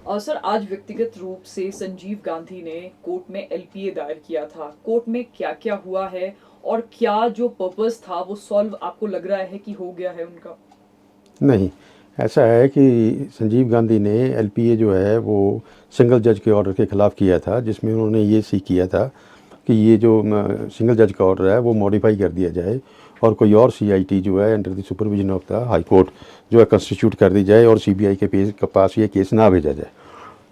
Sir, आज व्यक्तिगत रूप से संजीव गांधी ने कोर्ट में एलपीए दायर किया था। कोर्ट में क्या-क्या हुआ है और क्या जो पर्पस था वो सॉल्व आपको लग रहा है कि हो गया है उनका? नहीं, ऐसा है कि संजीव गांधी ने एलपीए जो है वो सिंगल जज के ऑर्डर के ख़िलाफ़ किया था, जिसमें उन्होंने ये सीख किया था कि ये जो सिंगल जज का ऑर्डर है वो मॉडिफाई कर दिया जाए और कोई और सीआईटी जो है under the supervision of the high court जो है कंस्टिट्यूट कर दी जाए और सीबीआई के पास ये केस ना भेजा जाए।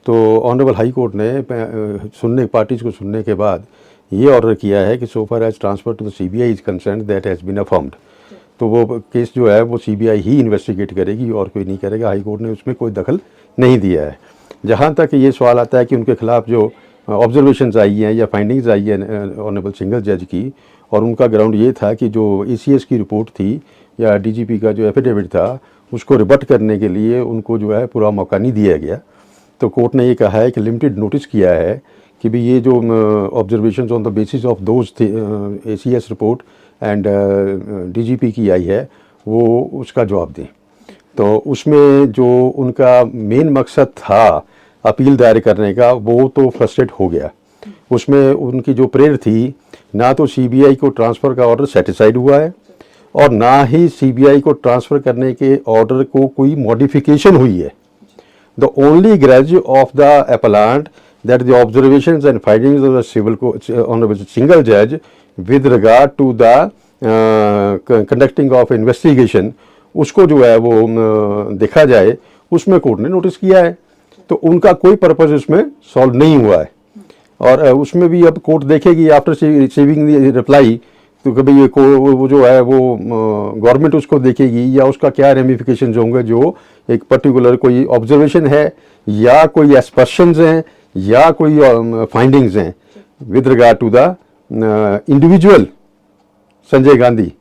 तो ऑनरेबल हाई कोर्ट ने पार्टीज़ को सुनने के बाद ये ऑर्डर किया है कि so far as transfer to the CBI is concerned that has been affirmed. तो वो केस जो है वो सीबीआई ही इन्वेस्टिगेट करेगी और कोई नहीं करेगा। हाई कोर्ट ने उसमें कोई दखल नहीं दिया है। जहाँ तक ये सवाल आता है कि उनके खिलाफ जो ऑब्जर्वेशंस आई हैं या फाइंडिंग्स आई हैं ऑनरेबल सिंगल जज की, और उनका ग्राउंड ये था कि जो एसीएस की रिपोर्ट थी या डीजीपी का जो एफिडेविट था उसको रिबट करने के लिए उनको जो है पूरा मौका नहीं दिया गया। तो कोर्ट ने ये कहा है कि लिमिटेड नोटिस किया है कि भी ये जो observations on the basis of those ACS report and DGP की आई है वो उसका जवाब दें। तो उसमें जो उनका मेन मकसद था अपील दायर करने का वो तो फ्रस्ट्रेट हो गया। उसमें उनकी जो प्रेयर थी, ना तो सीबीआई को ट्रांसफ़र का ऑर्डर सेटिस्फाइड हुआ है और ना ही सीबीआई को ट्रांसफ़र करने के ऑर्डर को कोई मॉडिफिकेशन हुई है। The only grudge of the appellant that the observations and findings of the civil court honorable single judge with regard to the conducting of investigation उसको जो है वो देखा जाए, उसमें कोर्ट ने नोटिस किया है। तो उनका कोई पर्पस उसमें सॉल्व नहीं हुआ है और उसमें भी अब कोर्ट देखेगी आफ्टर रिसीविंग रिप्लाई तो कभी ये वो जो है वो गवर्नमेंट उसको देखेगी या उसका क्या रेमिफिकेशंस होंगे। जो एक पर्टिकुलर कोई ऑब्जर्वेशन है या कोई एस्पर्शंस हैं या कोई फाइंडिंग्स हैं with regard to the individual Sanjay Gandhi,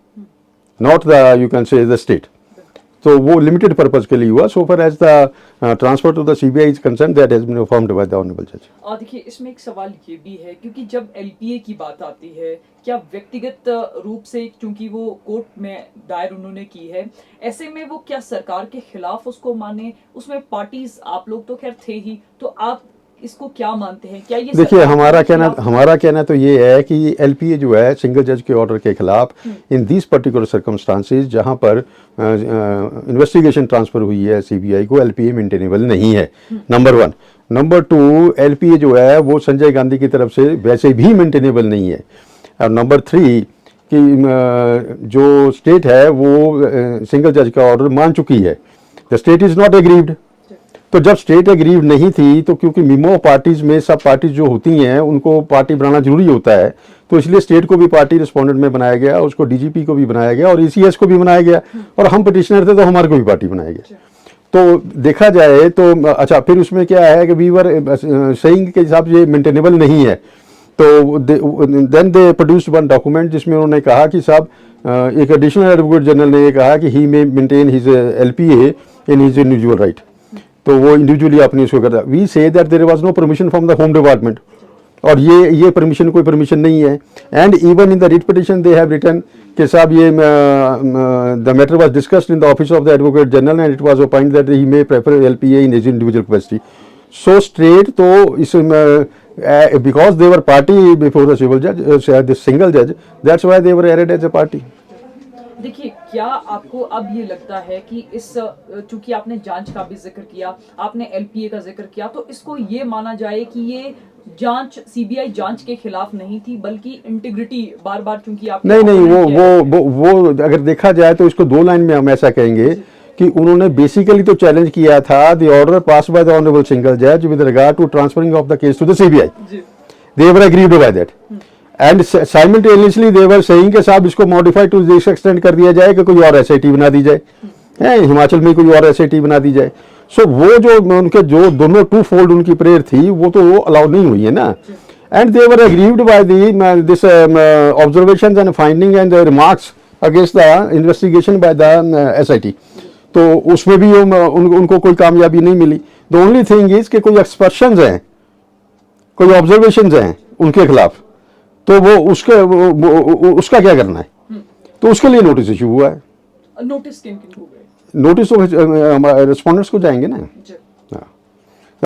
not the you can say the state. तो वो लिमिटेड पर्पस के लिए हुआ। So far as the transfer to the CBI is concern that has been affirmed by the honourable जज। और देखिए, इसमें एक सवाल ये भी है क्योंकि जब एलपीए की बात आती है, क्या व्यक्तिगत रूप से क्योंकि वो कोर्ट में दायर उन्होंने की है, ऐसे में वो क्या सरकार के खिलाफ उसको माने? उसमें पार्टीज आप लोग तो खैर थे ही, तो आप इसको क्या मानते हैं? क्या ये देखिए, हमारा कहना तो ये है कि एलपीए जो है सिंगल जज के ऑर्डर के खिलाफ इन दिस पर्टिकुलर सर्कमस्टांसेस जहां पर इन्वेस्टिगेशन ट्रांसफर हुई है सीबीआई को, एलपीए मेंटेनेबल नहीं है, नंबर 1। नंबर 2, एलपीए जो है वो संजय गांधी की तरफ से वैसे भी मेंटेनेबल नहीं है। और नंबर 3 कि जो स्टेट है वो सिंगल जज का ऑर्डर मान चुकी है। The state is not aggrieved. तो जब स्टेट एग्रीव नहीं थी तो क्योंकि मिमो पार्टीज में सब पार्टीज जो होती हैं उनको पार्टी बनाना जरूरी होता है, तो इसलिए स्टेट को भी पार्टी रिस्पोंडेंट में बनाया गया, उसको डीजीपी को भी बनाया गया और ईसीएस को भी बनाया गया और हम पिटिशनर थे तो हमारे को भी पार्टी बनाया गया। तो देखा जाए तो अच्छा, फिर उसमें क्या है कि वीवर सेइंग के हिसाब से ये मेंटेनेबल नहीं है। तो then they produced one document जिसमें उन्होंने कहा कि साहब एक एडिशनल एडवोकेट जनरल ने ये कहा कि he may maintain his LPA in his individual right. तो वो इंडिविजुअली अपनी उसको करता। We say that there was no permission from the home department और ये परमिशन कोई परमिशन नहीं है। And even in the writ petition they have written कि साहब ये the matter was discussed in the office of the advocate general and it was opined that he may prefer LPA in his individual capacity. So straight तो इस because they were party before the civil जज the single जज, that's why they were added as a party. देखिए, क्या आपको अब ये लगता है कि इस चूंकि आपने जांच का भी जिक्र किया, आपने एलपीए का जिक्र किया, तो इसको ये माना जाए कि ये जांच सीबीआई जांच के खिलाफ नहीं थी बल्कि इंटीग्रिटी बार बार चूंकि आप नहीं वो अगर देखा जाए तो इसको 2 लाइन में हम ऐसा कहेंगे कि उन्होंने बेसिकली तो चैलेंज किया था the order passed by the honourable single जज with regard to transferring of the case to the CBI. They were agreed by that and simultaneously they were saying कि साहब इसको मॉडिफाई टू दिस एक्सटेंड कर दिया जाए कि कोई और एसआईटी बना दी जाए, हिमाचल में कोई और एसआईटी बना दी जाए। सो वो जो उनके जो दोनों 2 फोल्ड उनकी प्रेयर थी वो तो अलाउ नहीं हुई है ना। And they were aggrieved by this observations and finding and remarks against the investigation by the SIT. तो उसमें भी उनको कोई कामयाबी नहीं मिली। द ओनली थिंग इज कि कोई एक्सपर्शंस हैं, कोई ऑब्जर्वेशंस हैं उनके खिलाफ, तो वो उसका क्या करना है? तो उसके लिए नोटिस इशू हुआ है। नोटिस किन किन को गए? नोटिस तो रिस्पॉन्डेंट्स को जाएंगे ना।